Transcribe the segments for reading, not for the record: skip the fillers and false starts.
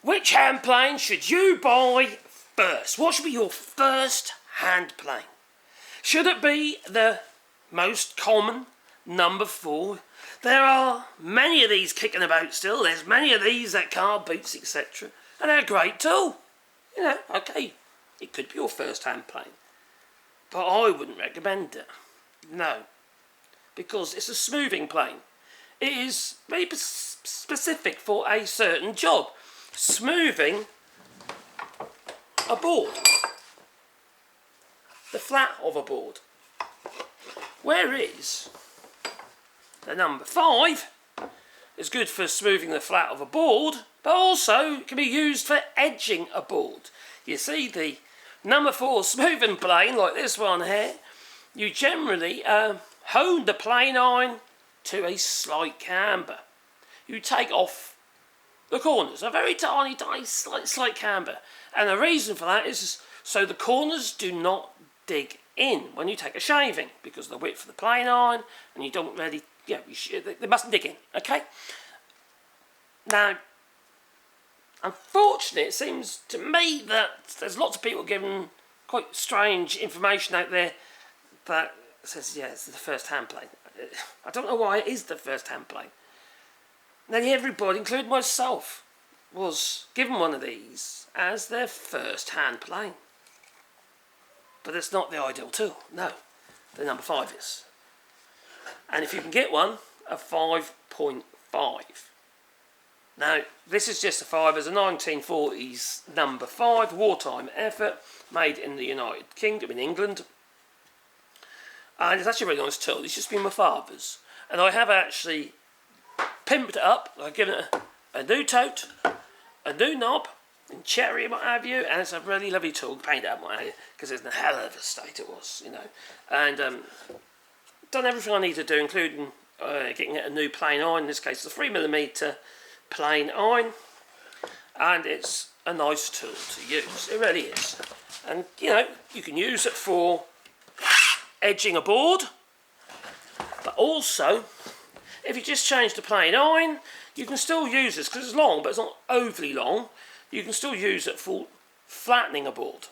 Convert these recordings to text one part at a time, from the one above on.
Which hand plane should you buy first? What should be your first hand plane? Should it be the most common number 4? There are many of these kicking about still. There's many of these at car boots, etc. And they're a great tool. You know, okay, it could be your first hand plane. But I wouldn't recommend it. No. Because it's a smoothing plane. It is very specific for a certain job. Smoothing a board. The flat of a board. Whereas the number 5 is good for smoothing the flat of a board, but also can be used for edging a board. You see, the number 4 smoothing plane, like this one here, you generally hone the plane iron to a slight camber. You take off the corners, a very tiny, slight camber. And the reason for that is so the corners do not dig in when you take a shaving, because of the width of the plane iron, and you don't really, they mustn't dig in, okay? Now, unfortunately, it seems to me that there's lots of people giving quite strange information out there that says, yeah, it's the first hand plane. I don't know why it is the first hand plane. Now, everybody, including myself, was given one of these as their first hand plane. But it's not the ideal tool, no. The number 5 is. And if you can get one, a 5.5. Now, this is just a 5 as a 1940s number 5 wartime effort made in the United Kingdom, in England. And it's actually a really nice tool. It's just been my father's. And I have actually pimped it up. I've given it a new tote, a new knob, and cherry and what have you, and it's a really lovely tool. Paint it up because it's in a hell of a state it was, you know. And done everything I need to do, including getting it a new plane iron. In this case, the 3mm plane iron, and it's a nice tool to use. It really is. And you know, you can use it for edging a board, but also if you just change the plane iron, you can still use this because it's long, but it's not overly long. You can still use it for flattening a board,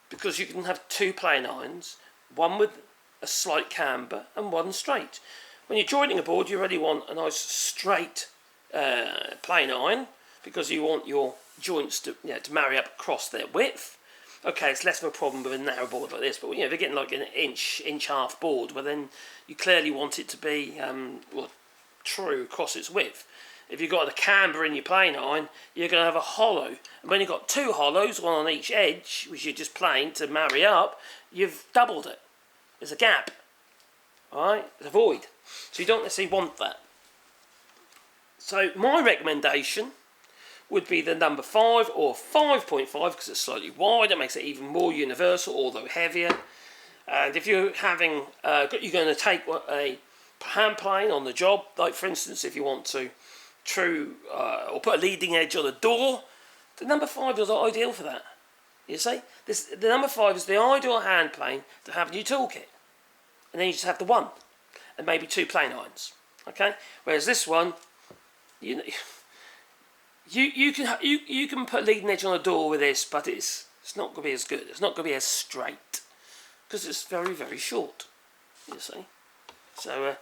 because you can have 2 plane irons, one with a slight camber and one straight. When you're joining a board, you really want a nice straight plane iron, because you want your joints to marry up across their width. Okay, it's less of a problem with a narrow board like this, but if you're getting like an inch half board, well then you clearly want it to be true across its width. If you've got a camber in your plane iron, you're going to have a hollow. And when you've got 2 hollows, one on each edge, which you're just plain to marry up, you've doubled it. There's a gap. Alright? There's a void. So you don't necessarily want that. So my recommendation would be the number 5 or 5.5, because it's slightly wider, makes it even more universal, although heavier. And if you're having, you're going to take a hand plane on the job, like for instance, if you want to or put a leading edge on a door, the number 5 is ideal for that. You see, the number 5 is the ideal hand plane to have in your toolkit, and then you just have the one, and maybe 2 plane irons. Okay, whereas this one, you can put a leading edge on a door with this, but it's not going to be as good. It's not going to be as straight because it's very, very short. You see. So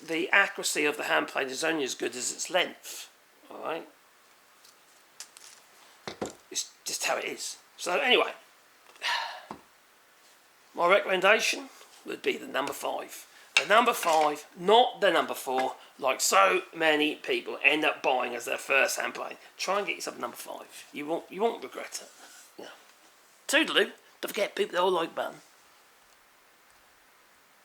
the accuracy of the hand plane is only as good as its length. Alright? It's just how it is. So anyway, my recommendation would be the number 5. The number 5, not the number 4, like so many people end up buying as their first hand plane. Try and get yourself a number 5. You won't regret it. Yeah. Toodaloo. Don't forget, beat the old like button.